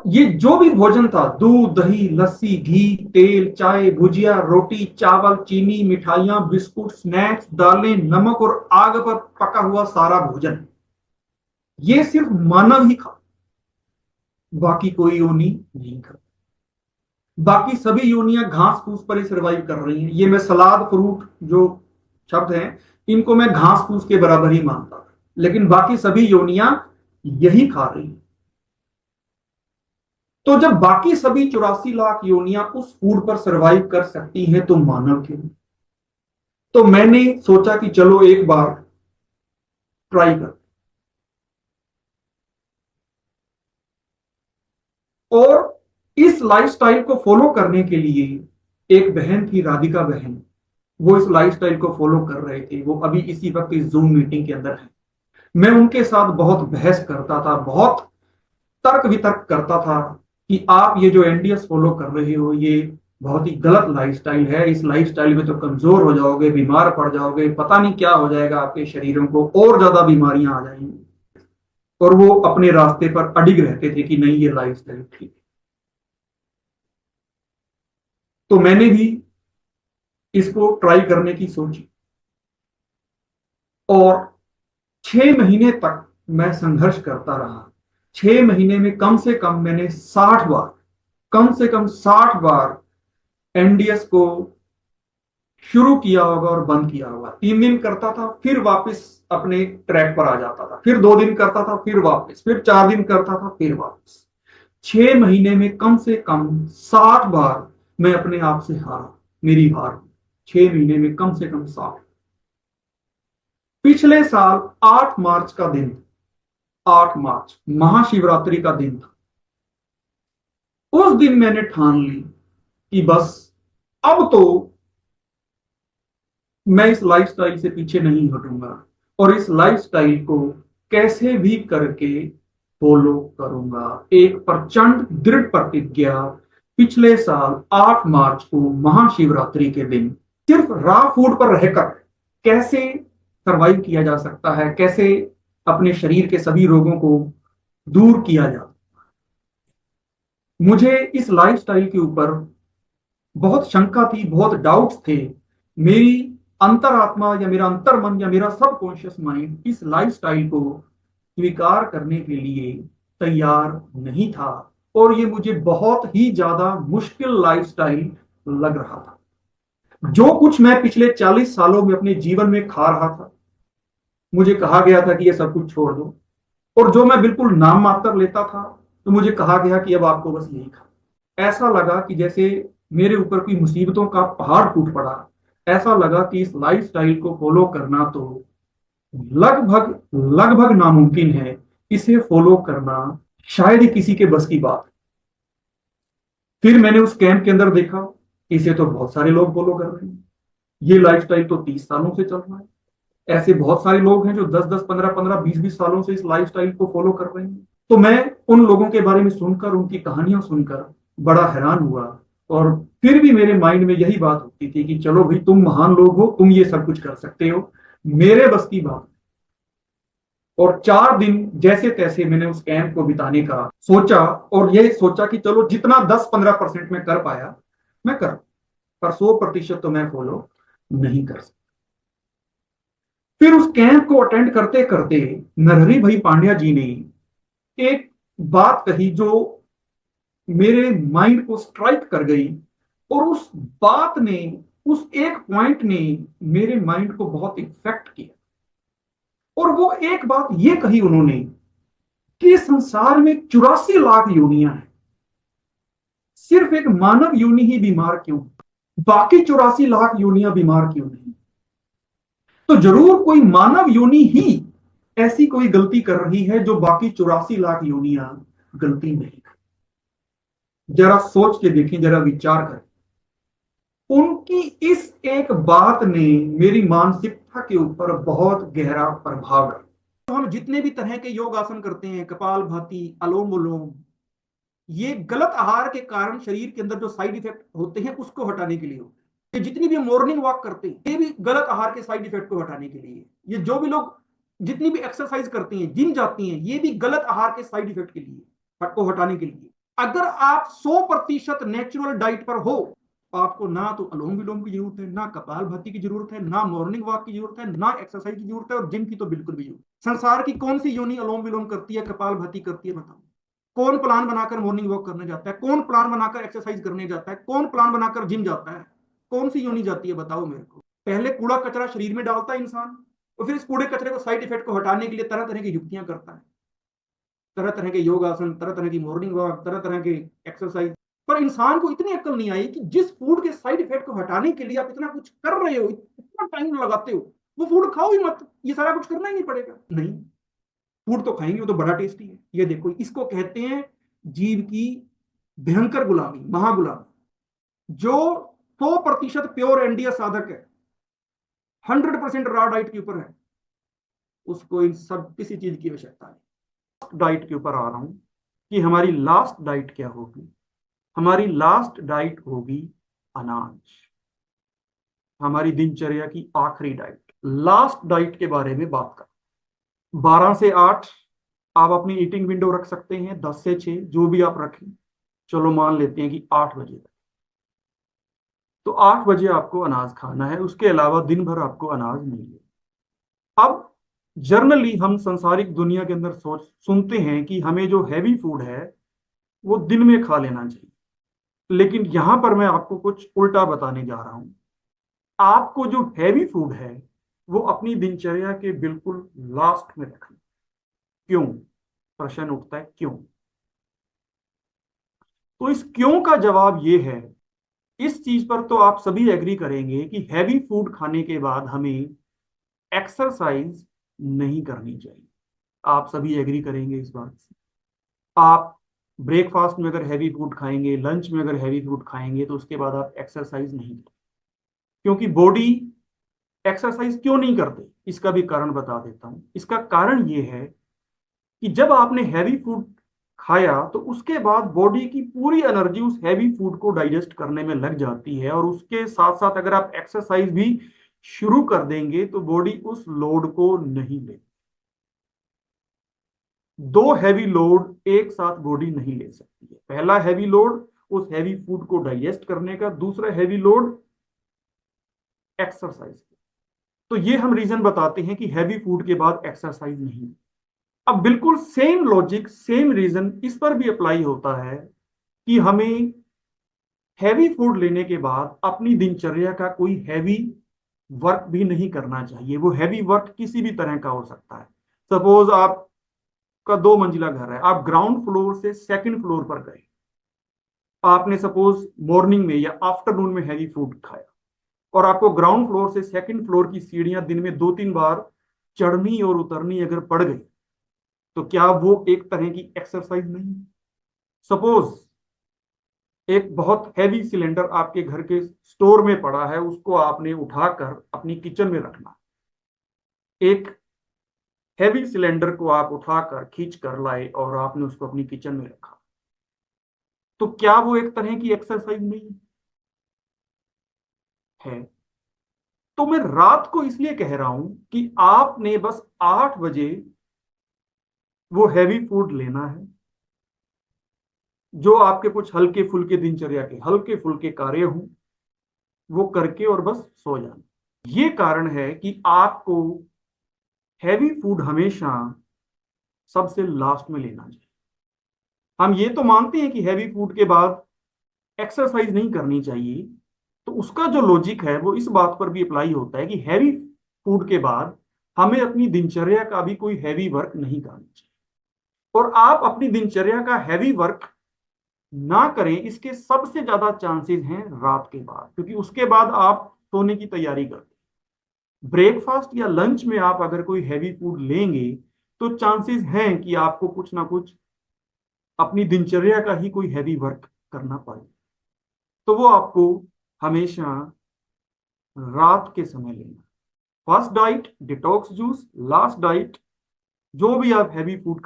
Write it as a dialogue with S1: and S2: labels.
S1: ये जो भी भोजन था, दूध दही लस्सी घी तेल चाय भुजिया रोटी चावल चीनी मिठाइयां बिस्कुट स्नैक्स दालें नमक और आग पर पका हुआ सारा भोजन, ये सिर्फ मानव ही खा, बाकी कोई योनि नहीं खा। बाकी सभी योनियां घास फूस पर ही सर्वाइव कर रही हैं। ये मैं सलाद फ्रूट जो शब्द हैं, इनको मैं घास फूस के बराबर ही मानता था, लेकिन बाकी सभी योनियां यही खा रही हैं। तो जब बाकी सभी 84 लाख योनियां उस फूड पर सरवाइव कर सकती हैं, तो मानव क्यों नहीं? तो मैंने सोचा कि चलो एक बार ट्राई कर। और इस लाइफस्टाइल को फॉलो करने के लिए एक बहन थी, राधिका बहन, वो इस लाइफस्टाइल को फॉलो कर रहे थे। वो अभी इसी वक्त इस जूम मीटिंग के अंदर है। मैं उनके साथ बहुत बहस करता था, बहुत तर्क वितर्क करता था कि आप ये जो एनडीएस फॉलो कर रहे हो, ये बहुत ही गलत लाइफस्टाइल है। इस लाइफस्टाइल में तो कमजोर हो जाओगे, बीमार पड़ जाओगे, पता नहीं क्या हो जाएगा आपके शरीरों को, और ज्यादा बीमारियां आ जाएंगी। और वो अपने रास्ते पर अडिग रहते थे कि नहीं, ये लाइफस्टाइल ठीक है। तो मैंने भी इसको ट्राई करने की सोची, और 6 महीने तक मैं संघर्ष करता रहा। 6 महीने में कम से कम मैंने 60 बार, कम से कम 60 बार एनडीएस को शुरू किया होगा और बंद किया होगा। 3 दिन करता था, फिर वापस अपने ट्रैक पर आ जाता था, फिर 2 दिन करता था, फिर वापस, फिर 4 दिन करता था, फिर वापस। 6 महीने में कम से कम 60 बार मैं अपने आप से हारा, मेरी हार। 6 महीने में कम से कम 60। पिछले साल 8 मार्च का दिन, 8 मार्च महाशिवरात्रि का दिन था। उस दिन मैंने ठान ली कि बस अब तो मैं इस लाइफस्टाइल से पीछे नहीं हटूंगा, और इस लाइफस्टाइल को कैसे भी करके फॉलो करूंगा। एक प्रचंड दृढ़ प्रतिज्ञा। पिछले साल 8 मार्च को महाशिवरात्रि के दिन सिर्फ रॉ फूड पर रहकर कैसे सरवाइव किया जा सकता है, कैसे अपने शरीर के सभी रोगों को दूर किया जा। मुझे इस लाइफस्टाइल के ऊपर बहुत शंका थी, बहुत डाउट्स थे। मेरी अंतरात्मा या मेरा अंतर्मन या मेरा सबकॉन्शियस माइंड इस लाइफस्टाइल को स्वीकार करने के लिए तैयार नहीं था, और ये मुझे बहुत ही ज्यादा मुश्किल लाइफस्टाइल लग रहा था। जो कुछ मैं पिछले 40 सालों में अपने जीवन में खा रहा था, मुझे कहा गया था कि ये सब कुछ छोड़ दो। और जो मैं बिल्कुल नाम मात्र लेता था, तो मुझे कहा गया कि अब आपको बस यही खा। ऐसा लगा कि जैसे मेरे ऊपर कोई मुसीबतों का पहाड़ टूट पड़ा। ऐसा लगा कि इस लाइफस्टाइल को फॉलो करना तो लगभग लगभग नामुमकिन है। इसे फॉलो करना शायद ही किसी के बस की बात है। फिर मैंने उस कैंप के अंदर देखा, इसे तो बहुत सारे लोग फॉलो कर रहे हैं। ये लाइफस्टाइल तो 30 सालों से चल रहा है। ऐसे बहुत सारे लोग हैं जो 10-10 15-15 20-20 सालों से इस लाइफस्टाइल को फॉलो कर रहे हैं। तो मैं उन लोगों के बारे में सुनकर, उनकी कहानियां सुनकर बड़ा हैरान हुआ। और फिर भी मेरे माइंड में यही बात होती थी कि चलो भाई, तुम महान लोग हो, तुम ये सब कुछ कर सकते हो, मेरे बस की बात। और 4 दिन जैसे तैसे मैंने उस कैंप को बिताने का सोचा, और ये सोचा कि चलो जितना 10-15% में कर पाया मैं कर, पर 100% तो मैं फॉलो नहीं कर सकता। फिर उस कैंप को अटेंड करते करते नरहरि भाई पांड्या जी ने एक बात कही जो मेरे माइंड को स्ट्राइक कर गई। और उस बात ने, उस एक पॉइंट ने मेरे माइंड को बहुत इफेक्ट किया। और वो एक बात ये कही उन्होंने कि संसार में 84 लाख योनियां हैं, सिर्फ एक मानव योनि ही बीमार क्यों, बाकी 84 लाख योनियां बीमार क्यों नहीं? तो जरूर कोई मानव योनि ही ऐसी कोई गलती कर रही है जो बाकी 84 लाख योनियां गलती नहीं कर। जरा सोच के देखें, जरा विचार करें। उनकी इस एक बात ने मेरी मानसिकता के ऊपर बहुत गहरा प्रभाव डाला। तो हम जितने भी तरह के योग आसन करते हैं, कपाल भाती, अलोम विलोम, ये गलत आहार के कारण शरीर के अंदर जो साइड इफेक्ट होते हैं उसको हटाने के लिए होते हैं। जितनी भी मॉर्निंग वॉक करते हैं, ये भी गलत आहार के साइड इफेक्ट को हटाने के लिए। ये जो भी लोग जितनी भी एक्सरसाइज करती हैं, जिम जाती हैं, ये भी गलत आहार के साइड इफेक्ट के लिए, को हटाने के लिए। अगर आप 100% नेचुरल डाइट पर हो, आपको ना तो अनुलोम विलोम की जरूरत है, ना कपालभाति की जरूरत है, ना मॉर्निंग वॉक की जरूरत है, ना एक्सरसाइज की जरूरत है, और जिम की तो बिल्कुल भी जरूरत। संसार की कौन सी योनि अनुलोम विलोम करती है, कपालभाति करती है, बताओ। कौन प्लान बनाकर मॉर्निंग वॉक करने जाता है, कौन प्लान बनाकर एक्सरसाइज करने जाता है, कौन प्लान बनाकर जिम जाता है, कौन सी योनि जाती है, बताओ मेरे को। पहले कूड़ा कचरा शरीर में डालता है इंसान, और फिर इस कूड़े कचरे को, साइड इफेक्ट को हटाने के लिए तरह तरह की युक्तियां करता है, तरह तरह के योगासन, तरह तरह की मॉर्निंग वॉक, तरह तरह के एक्सरसाइज। पर इंसान को इतनी अक्ल नहीं आई कि जिस फूड के साइड इफेक्ट को हटाने के लिए आप इतना कुछ कर रहे हो, इतना टाइम लगाते हो, वो फूड खाओ ही मत, ये सारा कुछ करना ही नहीं पड़ेगा। नहीं, फूड तो खाएंगे, वो तो बड़ा टेस्टी है। ये देखो, इसको कहते हैं जीव की भयंकर गुलामी, महागुलामी। जो 100% प्योर एनडीए साधक है, 100% रॉ डाइट के ऊपर है, उसको इन सब किसी चीज की आवश्यकता नहीं। डाइट के ऊपर आ रहा हूं कि हमारी लास्ट डाइट क्या होगी। हमारी लास्ट डाइट होगी अनाज। हमारी दिनचर्या की आखिरी डाइट, लास्ट डाइट के बारे में बात कर। 12 से 8 आप अपनी ईटिंग विंडो रख सकते हैं, 10 से 6 जो भी आप रखें। चलो मान लेते हैं कि 8 बजे तक। तो 8 बजे आपको अनाज खाना है, उसके अलावा दिन भर आपको अनाज नहीं है। अब जर्नली हम संसारिक दुनिया के अंदर सोच सुनते हैं कि हमें जो हैवी फूड है वो दिन में खा लेना चाहिए, लेकिन यहां पर मैं आपको कुछ उल्टा बताने जा रहा हूं। आपको जो हैवी फूड है वो अपनी दिनचर्या के बिल्कुल लास्ट में रखना। क्यों? प्रश्न उठता है, क्यों? तो इस क्यों का जवाब ये है, इस चीज पर तो आप सभी एग्री करेंगे कि हैवी फूड खाने के बाद हमें एक्सरसाइज नहीं करनी चाहिए। आप सभी एग्री करेंगे इस बात से। आप ब्रेकफास्ट में अगर हैवी फूड खाएंगे, लंच में अगर हैवी फूड खाएंगे, तो उसके बाद आप एक्सरसाइज नहीं करेंगे। क्योंकि बॉडी एक्सरसाइज क्यों नहीं करते, इसका भी कारण बता देता हूं। इसका कारण यह है कि जब आपने हैवी फूड खाया तो उसके बाद बॉडी की पूरी एनर्जी उस हैवी फूड को डाइजेस्ट करने में लग जाती है, और उसके साथ साथ अगर आप एक्सरसाइज भी शुरू कर देंगे तो बॉडी उस लोड को नहीं ले। दो हैवी लोड एक साथ बॉडी नहीं ले सकती है। पहला हैवी लोड उस हैवी फूड को डाइजेस्ट करने का, दूसरा हैवी लोड एक्सरसाइज। तो ये हम रीजन बताते हैं कि हैवी फूड के बाद एक्सरसाइज नहीं। अब बिल्कुल सेम लॉजिक, सेम रीजन इस पर भी अप्लाई होता है कि हमें हैवी फूड लेने के बाद अपनी दिनचर्या का कोई हैवी वर्क भी नहीं करना चाहिए। वो हैवी वर्क किसी भी तरह का हो सकता है। सपोज आपका 2 मंजिला घर है, आप ग्राउंड फ्लोर से सेकंड फ्लोर पर गए, आपने सपोज मॉर्निंग में या आफ्टरनून में हैवी फूड खाया, और आपको ग्राउंड फ्लोर से सेकंड फ्लोर की सीढ़ियां दिन में 2-3 बार चढ़नी और उतरनी अगर पड़ गई, तो क्या वो एक तरह की एक्सरसाइज नहीं? सपोज एक बहुत हैवी सिलेंडर आपके घर के स्टोर में पड़ा है, उसको आपने उठाकर अपनी किचन में रखना। एक हैवी सिलेंडर को आप उठाकर खींच कर लाए और आपने उसको अपनी किचन में रखा, तो क्या वो एक तरह की एक्सरसाइज नहीं है? तो मैं रात को इसलिए कह रहा हूं कि आपने बस 8 बजे वो हैवी फूड लेना है, जो आपके कुछ हल्के फुल्के दिनचर्या के हल्के फुल्के कार्य हों, वो करके और बस सो जाना। ये कारण है कि आपको हैवी फूड हमेशा सबसे लास्ट में लेना चाहिए। हम ये तो मानते हैं कि हैवी फूड के बाद एक्सरसाइज नहीं करनी चाहिए, तो उसका जो लॉजिक है वो इस बात पर भी अप्लाई होता है कि हैवी फूड के बाद हमें अपनी दिनचर्या का भी कोई हैवी वर्क नहीं करना चाहिए। और आप अपनी दिनचर्या का हैवी वर्क ना करें, इसके सबसे ज्यादा चांसेस हैं रात के बाद, क्योंकि उसके बाद आप सोने की तैयारी करते हैं। ब्रेकफास्ट या लंच में आप अगर कोई हैवी फूड लेंगे तो चांसेस हैं कि आपको कुछ ना कुछ अपनी दिनचर्या का ही कोई हैवी वर्क करना पड़े। तो वो आपको हमेशा रात के समय लेना। First diet detox juice, last diet जो भी आप हैवी फूड